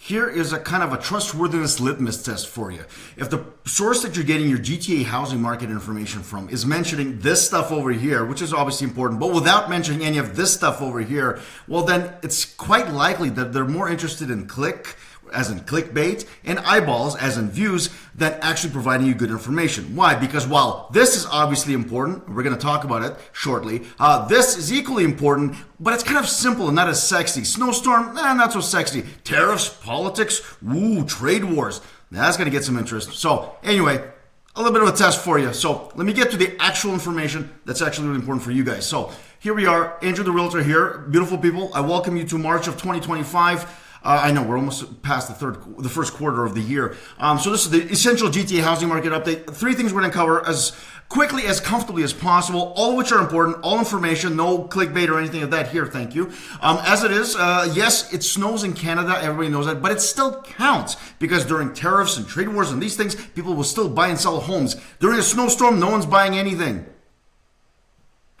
here is a kind of a trustworthiness litmus test for you. If the source that you're getting your GTA housing market information from is mentioning this stuff over here, which is obviously important, but without mentioning any of this stuff over here, well, then it's quite likely that they're more interested in as in clickbait, and eyeballs, as in views, than actually providing you good information. Why? Because while this is obviously important, we're going to talk about it shortly, this is equally important, but it's kind of simple and not as sexy. Snowstorm, not so sexy. Tariffs, politics, trade wars. That's going to get some interest. So anyway, a little bit of a test for you. So let me get to the actual information that's actually really important for you guys. So here we are, Andrew the Realtor here. Beautiful people, I welcome you to March of 2025. I know we're almost past the first quarter of the year. So this is the essential GTA housing market update. 3 things we're going to cover as quickly, as comfortably as possible, all of which are important, all information, no clickbait or anything of that here, thank you. As it is, yes, it snows in Canada, everybody knows that, but it still counts because during tariffs and trade wars and these things, people will still buy and sell homes. During a snowstorm, no one's buying anything.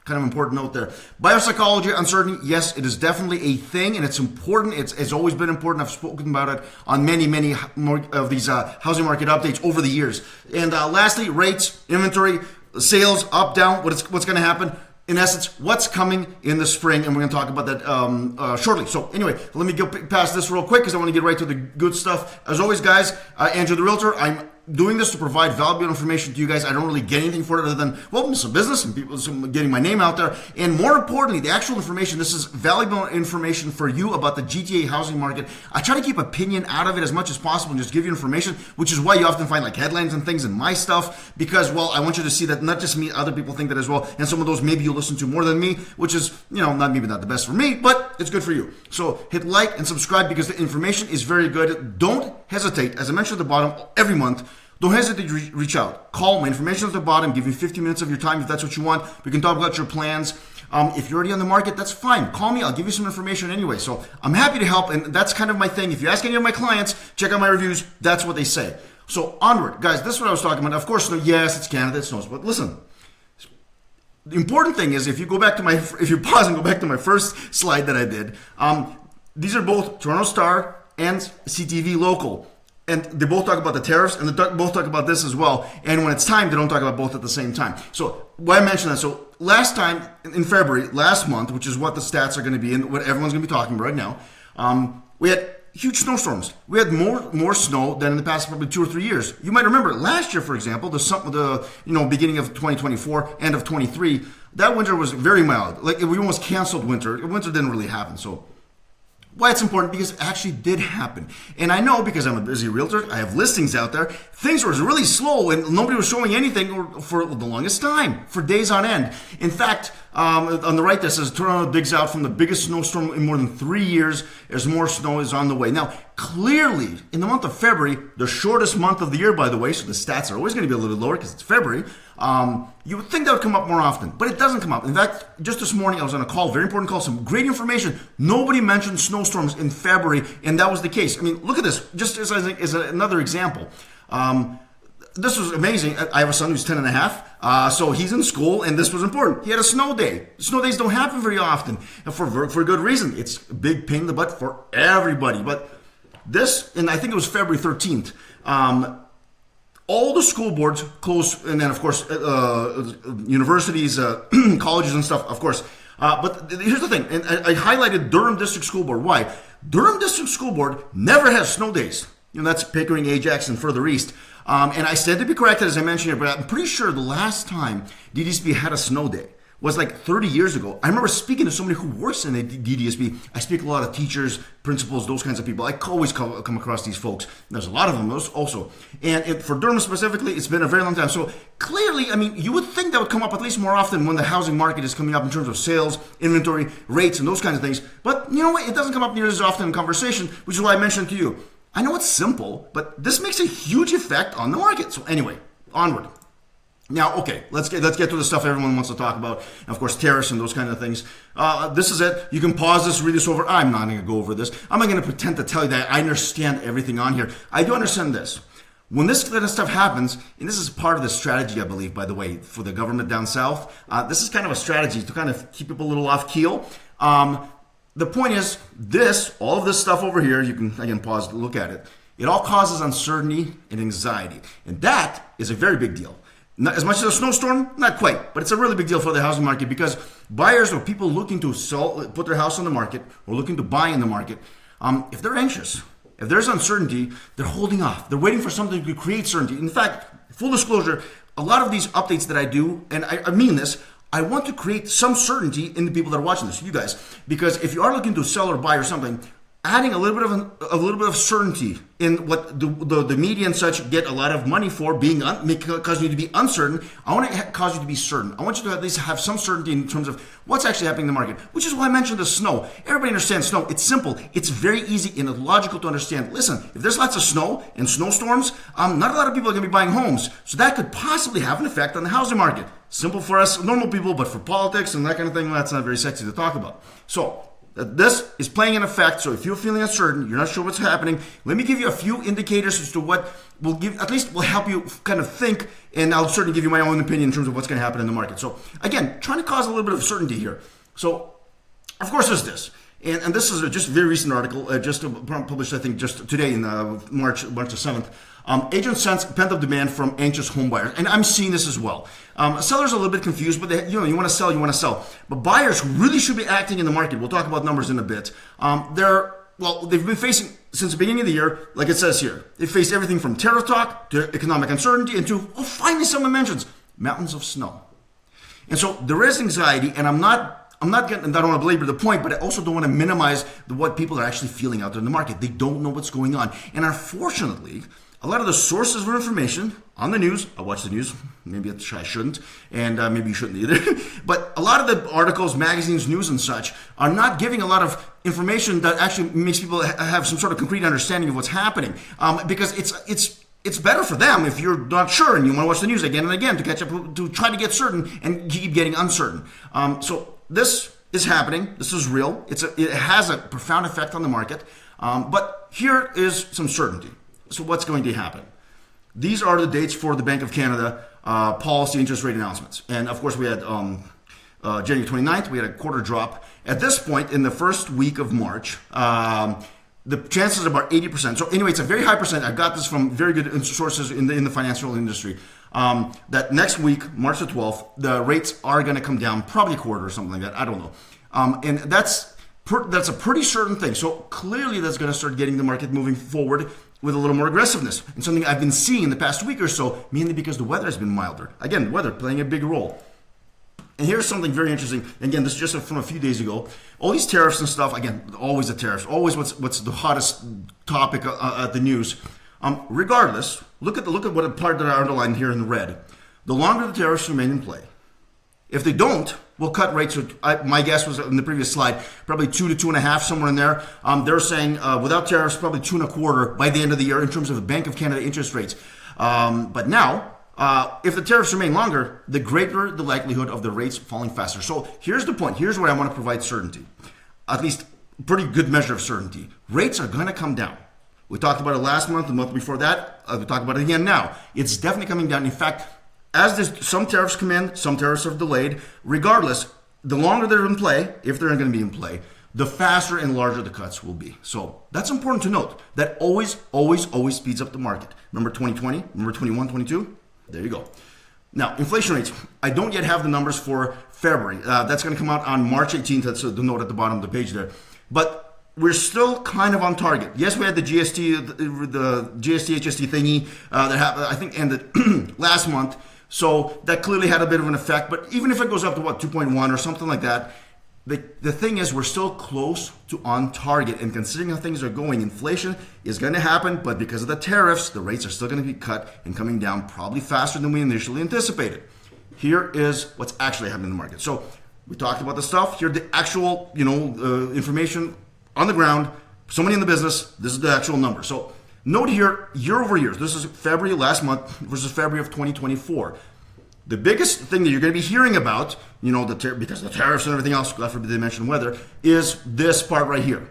Kind of important note there. Biopsychology, uncertainty, yes, it is definitely a thing, and it's important. It's always been important. I've spoken about it on many more of these housing market updates over the years. And lastly, rates, inventory, sales, up, down, what's going to happen. In essence, what's coming in the spring, and we're going to talk about that shortly. So anyway, let me go past this real quick because I want to get right to the good stuff. As always, guys, Andrew the Realtor, I'm doing this to provide valuable information to you guys. I don't really get anything for it other than, well, some business and people, some getting my name out there. And more importantly, the actual information, this is valuable information for you about the GTA housing market. I try to keep opinion out of it as much as possible and just give you information, which is why you often find like headlines and things in my stuff because, well, I want you to see that not just me, other people think that as well. And some of those maybe you listen to more than me, which is, not the best for me, but it's good for you. So hit like and subscribe because the information is very good. Don't hesitate. As I mentioned at the bottom, every month, don't hesitate to reach out. Call. My information at the bottom. Give you 15 minutes of your time if that's what you want. We can talk about your plans. If you're already on the market, that's fine. Call me. I'll give you some information anyway. So I'm happy to help, and that's kind of my thing. If you ask any of my clients, check out my reviews. That's what they say. So onward. Guys, this is what I was talking about. Of course, yes, it's Canada. It snows. But listen, the important thing is if you pause and go back to my first slide that I did, these are both Toronto Star and CTV Local. And they both talk about the tariffs, and they both talk about this as well. And when it's time, they don't talk about both at the same time. So why I mentioned that? So last time, in February, last month, which is what the stats are going to be and what everyone's going to be talking about right now, we had huge snowstorms. We had more snow than in the past probably 2 or 3 years. You might remember last year, for example, the beginning of 2024, end of 23, that winter was very mild. Like we almost canceled winter. Winter didn't really happen. So why it's important? Because it actually did happen. And I know because I'm a busy realtor, I have listings out there, things were really slow and nobody was showing anything for the longest time, for days on end. In fact, on the right, that says Toronto digs out from the biggest snowstorm in more than 3 years as more snow is on the way. Now, clearly, in the month of February, the shortest month of the year, by the way, so the stats are always going to be a little bit lower because it's February, you would think that would come up more often, but it doesn't come up. In fact, just this morning, I was on a call, very important call, some great information. Nobody mentioned snowstorms in February, and that was the case. I mean, look at this, just as another example. This was amazing. I have a son who's 10 and a half, so he's in school, and this was important. He had a snow day. Snow days don't happen very often, and for good reason. It's a big pain in the butt for everybody. But this, and I think it was February 13th, all the school boards closed, and then, of course, universities, colleges and stuff, of course. But here's the thing, and I highlighted Durham District School Board. Why? Durham District School Board never has snow days. That's Pickering, Ajax, and further east. And I said to be corrected, as I mentioned here, but I'm pretty sure the last time DDSB had a snow day was like 30 years ago. I remember speaking to somebody who works in the DDSB. I speak to a lot of teachers, principals, those kinds of people. I always come across these folks. There's a lot of them also. And for Durham specifically, it's been a very long time. So clearly, I mean, you would think that would come up at least more often when the housing market is coming up in terms of sales, inventory, rates, and those kinds of things. But you know what? It doesn't come up nearly as often in conversation, which is why I mentioned to you. I know it's simple, but this makes a huge effect on the market. So anyway, onward. Now, okay, let's get to the stuff everyone wants to talk about. And of course, tariffs and those kind of things. This is it. You can pause this, read this over. I'm not going to go over this. I'm not going to pretend to tell you that I understand everything on here. I do understand this. When this kind of stuff happens, and this is part of the strategy, I believe, by the way, for the government down south, this is kind of a strategy to kind of keep people a little off keel. the point is this, all of this stuff over here, you can again pause to look at it. It all causes uncertainty and anxiety. And that is a very big deal. Not as much as a snowstorm, not quite, but it's a really big deal for the housing market because buyers or people looking to sell, put their house on the market or looking to buy in the market, if they're anxious, if there's uncertainty, they're holding off. They're waiting for something to create certainty. In fact, full disclosure, a lot of these updates that I do, and I mean this, I want to create some certainty in the people that are watching this, you guys, because if you are looking to sell or buy or something, adding a little bit of certainty in what the media and such get a lot of money for cause you to be uncertain. I want to cause you to be certain. I want you to at least have some certainty in terms of what's actually happening in the market, which is why I mentioned the snow. Everybody understands snow. It's simple. It's very easy and logical to understand. Listen, if there's lots of snow and snowstorms, not a lot of people are going to be buying homes. So that could possibly have an effect on the housing market. Simple for us normal people, but for politics and that kind of thing, that's not very sexy to talk about. So this is playing an effect. So if you're feeling uncertain, you're not sure what's happening, let me give you a few indicators as to what will help you kind of think, and I'll certainly give you my own opinion in terms of what's going to happen in the market. So again, trying to cause a little bit of certainty here. So of course there's this. And this is just a very recent article, just published, I think, just today in March the 7th. Agents sense pent-up demand from anxious home buyers. And I'm seeing this as well. Sellers are a little bit confused, but you want to sell. But buyers really should be acting in the market. We'll talk about numbers in a bit. They've been facing, since the beginning of the year, like it says here, they faced everything from tariff talk to economic uncertainty and to, finally someone mentions, mountains of snow. And so there is anxiety, and I'm not getting, I don't want to belabor the point, but I also don't want to minimize what people are actually feeling out there in the market. They don't know what's going on. And unfortunately, a lot of the sources of information on the news, I watch the news, maybe I shouldn't, and maybe you shouldn't either, but a lot of the articles, magazines, news and such are not giving a lot of information that actually makes people have some sort of concrete understanding of what's happening, because it's better for them if you're not sure and you want to watch the news again and again to catch up, to try to get certain and keep getting uncertain. So this is happening. This is real. It has a profound effect on the market. But here is some certainty. So what's going to happen? These are the dates for the Bank of Canada policy interest rate announcements. And of course, we had January 29th, we had a quarter drop. At this point, in the first week of March, the chances are about 80%. So anyway, it's a very high percent. I got this from very good sources in the financial industry. That next week, March the 12th, the rates are going to come down probably a quarter or something like that. I don't know. And that's a pretty certain thing. So clearly that's going to start getting the market moving forward with a little more aggressiveness. And something I've been seeing in the past week or so, mainly because the weather has been milder. Again, weather playing a big role. And here's something very interesting. Again, this is just from a few days ago. All these tariffs and stuff, again, always the tariffs, always what's the hottest topic at the news. Regardless, look at what a part that I underlined here in red. The longer the tariffs remain in play, if they don't, we'll cut rates. My guess was in the previous slide, probably 2 to 2.5, somewhere in there. They're saying without tariffs, probably 2.25 by the end of the year in terms of the Bank of Canada interest rates. But now, if the tariffs remain longer, the greater the likelihood of the rates falling faster. So here's the point. Here's where I want to provide certainty, at least a pretty good measure of certainty. Rates are going to come down. We talked about it last month, the month before that. We talked about it again now. It's definitely coming down. In fact, as some tariffs come in, some tariffs are delayed. Regardless, the longer they're in play, if they're going to be in play, the faster and larger the cuts will be. So that's important to note. That always speeds up the market. Remember 2020? Remember 21, 22? There you go. Now, inflation rates. I don't yet have the numbers for February. That's going to come out on March 18th. That's the note at the bottom of the page there. But we're still kind of on target. Yes, we had the GST, the GST, HST thingy that happened, I think ended last month. So that clearly had a bit of an effect. But even if it goes up to 2.1 or something like that, the thing is we're still close to on target. And considering how things are going, inflation is going to happen. But because of the tariffs, the rates are still going to be cut and coming down probably faster than we initially anticipated. Here is what's actually happening in the market. So we talked about the stuff. Here's the actual information on the ground. Somebody in the business, this is the actual number. So note here, year over year, this is February last month versus February of 2024. The biggest thing that you're going to be hearing about, because of the tariffs and everything else, God forbid they mention weather, is this part right here.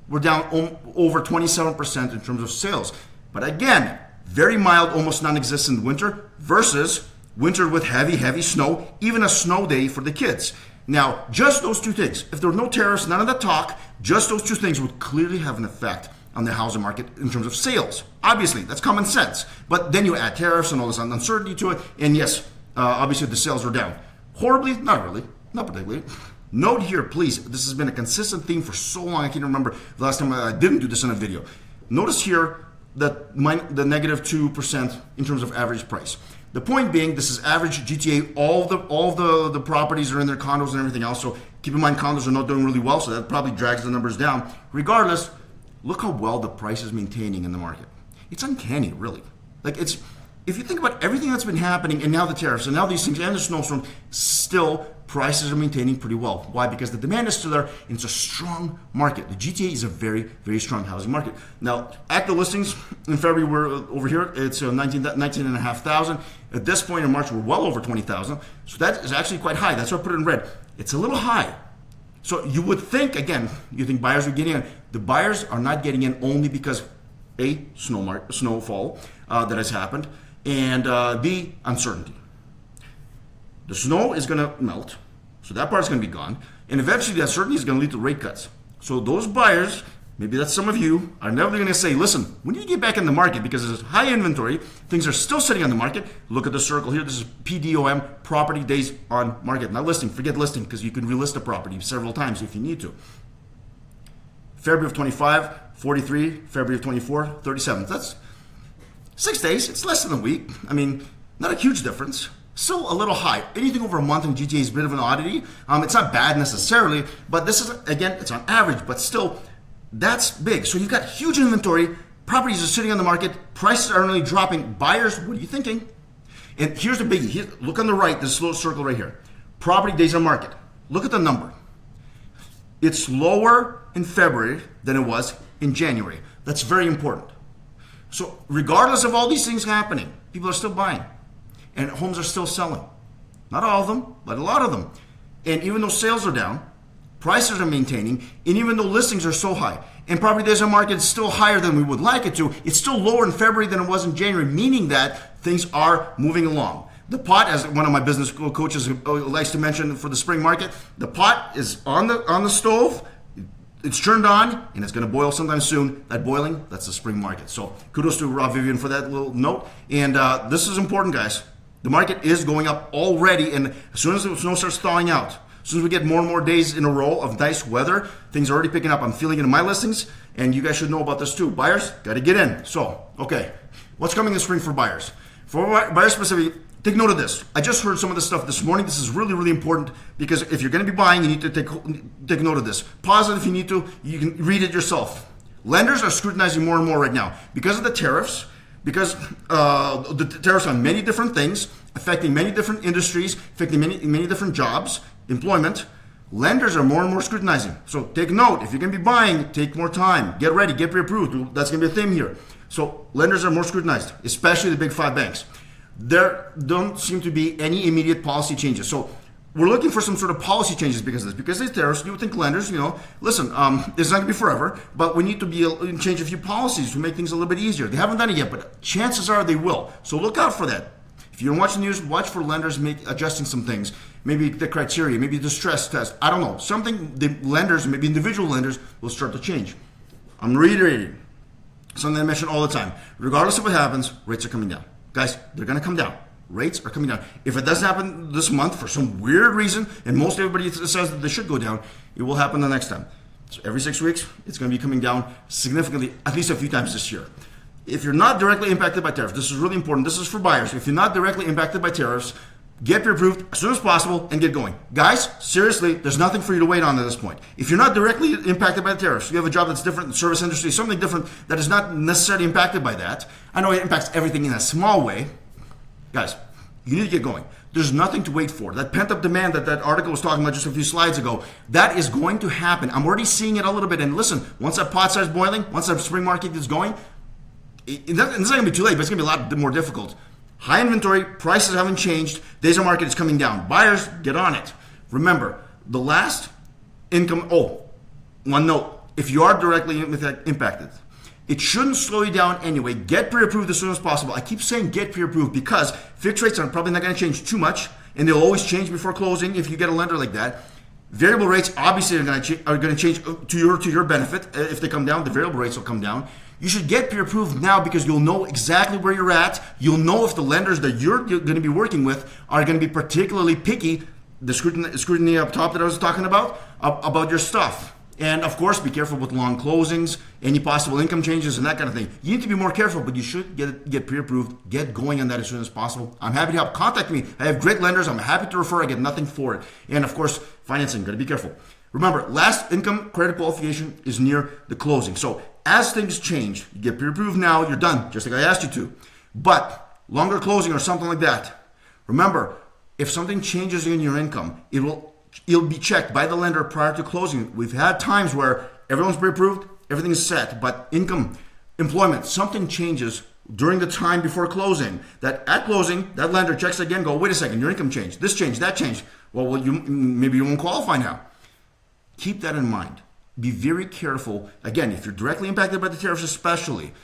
We're down over 27% in terms of sales. But again, very mild, almost non-existent winter versus winter with heavy snow, even a snow day for the kids. Now, just those two things, if there were no tariffs, none of that talk, just those two things would clearly have an effect on the housing market in terms of sales. Obviously, that's common sense. But then you add tariffs and all this uncertainty to it, and yes, obviously the sales are down. Horribly? Not really. Not particularly. Note here, please, this has been a consistent theme for so long, I can't remember the last time I didn't do this in a video. Notice here that the negative 2% in terms of average price. The point being, this is average GTA. All the properties are in their condos and everything else. So keep in mind, condos are not doing really well, so that probably drags the numbers down. Regardless, look how well the price is maintaining in the market. It's uncanny, really. Like it's, if you think about everything that's been happening, and now the tariffs, and now these things, and the snowstorm, still prices are maintaining pretty well. Why? Because the demand is still there, and it's a strong market. The GTA is a very, very strong housing market. Now, active listings in February were over here. It's 19,500. At this point in March, we're well over 20,000. So that is actually quite high. That's why I put it in red. It's a little high. So you would think, again, you think buyers are getting in. The buyers are not getting in only because A, snowfall that has happened, and B, uncertainty. The snow is going to melt, so that part's going to be gone, and eventually the uncertainty is going to lead to rate cuts. So those buyers, maybe that's some of you, are never going to say, listen, we need to get back in the market because there's high inventory, things are still sitting on the market. Look at the circle here. This is PDOM, property days on market. Not listing, forget listing, because you can relist a property several times if you need to. February of 25, 43, February of 24, 37. That's 6 days. It's less than a week. I mean, not a huge difference. Still a little high. Anything over a month in GTA is a bit of an oddity. It's not bad necessarily, but this is, again, it's on average, but still, that's big. So you've got huge inventory. Properties are sitting on the market. Prices are only dropping. Buyers, what are you thinking? And here's the biggie. Here, look on the right, this little circle right here. Property days on market. Look at the number. It's lower in February than it was in January. That's very important. So regardless of all these things happening, people are still buying. And homes are still selling. Not all of them, but a lot of them. And even though sales are down, prices are maintaining, and even though listings are so high, and property days on market is still higher than we would like it to, it's still lower in February than it was in January, meaning that things are moving along. The pot, as one of my business coaches likes to mention for the spring market, the pot is on the stove, it's turned on, and it's going to boil sometime soon. That boiling, that's the spring market. So kudos to Rob Vivian for that little note. And this is important, guys. The market is going up already, and as soon as the snow starts thawing out, as soon as we get more and more days in a row of nice weather, things are already picking up. I'm feeling it in my listings, and you guys should know about this too. Buyers, got to get in. So, okay, what's coming in spring for buyers? For buyers specifically, take note of this. I just heard some of this stuff this morning. This is really, really important because if you're going to be buying, you need to take note of this. Pause it if you need to. You can read it yourself. Lenders are scrutinizing more and more right now because of the tariffs. Because the tariffs on many different things, affecting many different industries, affecting many different jobs, employment, lenders are more and more scrutinizing. So take note, if you're going to be buying, take more time. Get ready, get pre-approved. That's going to be a theme here. So lenders are more scrutinized, especially the big five banks. There don't seem to be any immediate policy changes. So we're looking for some sort of policy changes because of this. Because these tariffs, you would think lenders, listen, it's not going to be forever, but we need to change a few policies to make things a little bit easier. They haven't done it yet, but chances are they will. So look out for that. If you don't watch the news, watch for lenders adjusting some things. Maybe the criteria, maybe the stress test. I don't know. Something the lenders, maybe individual lenders, will start to change. I'm reiterating something I mention all the time. Regardless of what happens, rates are coming down. Guys, they're going to come down. Rates are coming down. If it doesn't happen this month for some weird reason, and most everybody says that they should go down, it will happen the next time. So every 6 weeks, it's going to be coming down significantly, at least a few times this year. If you're not directly impacted by tariffs, this is really important. This is for buyers. If you're not directly impacted by tariffs, get pre-approved as soon as possible and get going. Guys, seriously, there's nothing for you to wait on at this point. If you're not directly impacted by the tariffs, you have a job that's different, the service industry, something different that is not necessarily impacted by that. I know it impacts everything in a small way. Guys, you need to get going. There's nothing to wait for. That pent-up demand that article was talking about just a few slides ago, that is going to happen. I'm already seeing it a little bit. And listen, once that pot starts boiling, once that spring market is going, it's not going to be too late, but it's going to be a lot more difficult. High inventory, prices haven't changed, days on market is coming down. Buyers, get on it. Remember, the last income, one note, if you are directly impacted, it shouldn't slow you down anyway. Get pre-approved as soon as possible. I keep saying get pre-approved because fixed rates are probably not going to change too much, and they'll always change before closing if you get a lender like that. Variable rates obviously are going to change to your benefit. If they come down, the variable rates will come down. You should get pre-approved now because you'll know exactly where you're at. You'll know if the lenders that you're going to be working with are going to be particularly picky, the scrutiny up top that I was talking about your stuff. And of course, be careful with long closings, any possible income changes and that kind of thing. You need to be more careful, but you should get pre-approved, get going on that as soon as possible. I'm happy to help. Contact me. I have great lenders. I'm happy to refer. I get nothing for it. And of course, financing, got to be careful. Remember, last income credit qualification is near the closing. So as things change, you get pre-approved now, you're done, just like I asked you to. But longer closing or something like that, remember, if something changes in your income, it'll be checked by the lender prior to closing. We've had times where everyone's pre-approved, everything is set, but income, employment, something changes during the time before closing. That at closing, that lender checks again, go, wait a second, your income changed, this changed, that changed. Well, maybe you won't qualify now. Keep that in mind. Be very careful. Again, if you're directly impacted by the tariffs especially,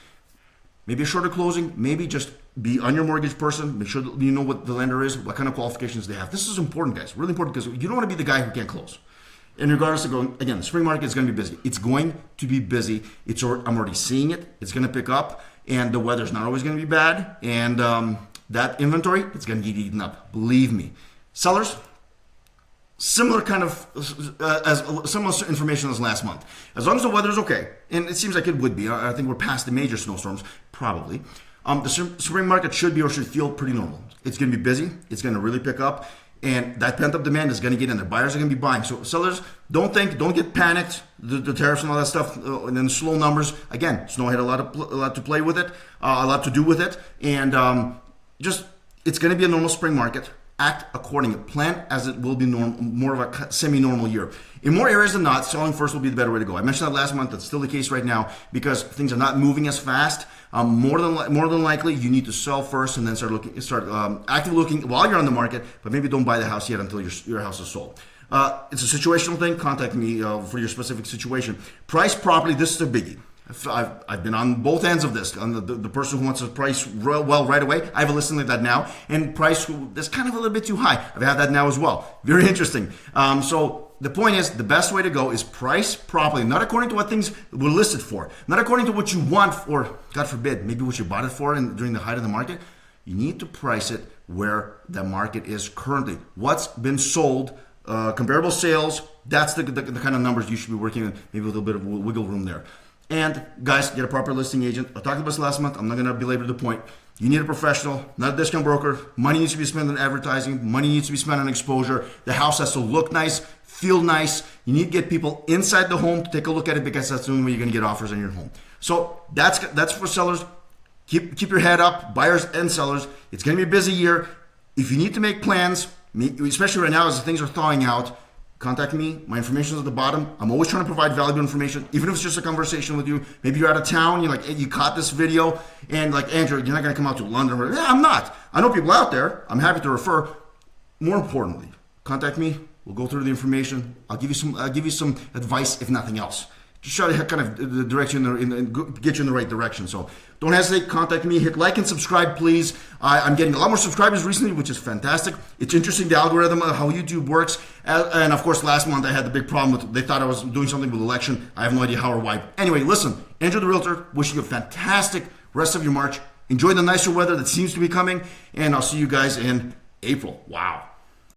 maybe a shorter closing, maybe just be on your mortgage person. Make sure that you know what the lender is, what kind of qualifications they have. This is important, guys. Really important because you don't want to be the guy who can't close. And regardless of going, again, the spring market is going to be busy. It's going to be busy. I'm already seeing it. It's going to pick up. And the weather's not always going to be bad. And that inventory, it's going to get eaten up. Believe me. Sellers, similar kind of similar information as last month. As long as the weather is okay, and it seems like it would be. I think we're past the major snowstorms, probably. The spring market should feel pretty normal. It's going to be busy. It's going to really pick up, and that pent-up demand is going to get in there. Buyers are going to be buying. So sellers, don't get panicked. The tariffs and all that stuff, and then slow numbers. Again, snow had a lot to play with it, a lot to do with it, and it's going to be a normal spring market. Act accordingly. Plan as it will be more of a semi-normal year. In more areas than not, selling first will be the better way to go. I mentioned that last month. That's still the case right now because things are not moving as fast. More than likely, you need to sell first and then start actively looking while you're on the market. But maybe don't buy the house yet until your house is sold. It's a situational thing. Contact me for your specific situation. Price properly. This is a biggie. I've been on both ends of this. On the person who wants to price well right away, I have a listing like that now. And price that's kind of a little bit too high. I've had that now as well. Very interesting. So the point is, the best way to go is price properly, not according to what things were listed for, not according to what you want, or God forbid, maybe what you bought it for during the height of the market. You need to price it where the market is currently. What's been sold, comparable sales, that's the kind of numbers you should be working with, maybe a little bit of wiggle room there. And guys, get a proper listing agent. I talked about this last month. I'm not going to belabor the point. You need a professional, not a discount broker. Money needs to be spent on advertising. Money needs to be spent on exposure. The house has to look nice, feel nice. You need to get people inside the home to take a look at it because that's the only way you're going to get offers on your home. So that's for sellers. Keep your head up, buyers and sellers. It's going to be a busy year. If you need to make plans, especially right now as things are thawing out, contact me. My information is at the bottom. I'm always trying to provide valuable information, even if it's just a conversation with you. Maybe you're out of town. You're like, hey, you caught this video, and like, Andrew, you're not going to come out to London. Yeah, I'm not. I know people out there. I'm happy to refer. More importantly, contact me. We'll go through the information. I'll give you some advice, if nothing else. Just try to kind of direct you get you in the right direction. So don't hesitate. Contact me. Hit like and subscribe, please. I'm getting a lot more subscribers recently, which is fantastic. It's interesting, the algorithm of how YouTube works. And of course, last month I had the big problem with they thought I was doing something with election. I have no idea how or why. Anyway, listen. Andrew the Realtor, wishing you a fantastic rest of your March. Enjoy the nicer weather that seems to be coming. And I'll see you guys in April. Wow.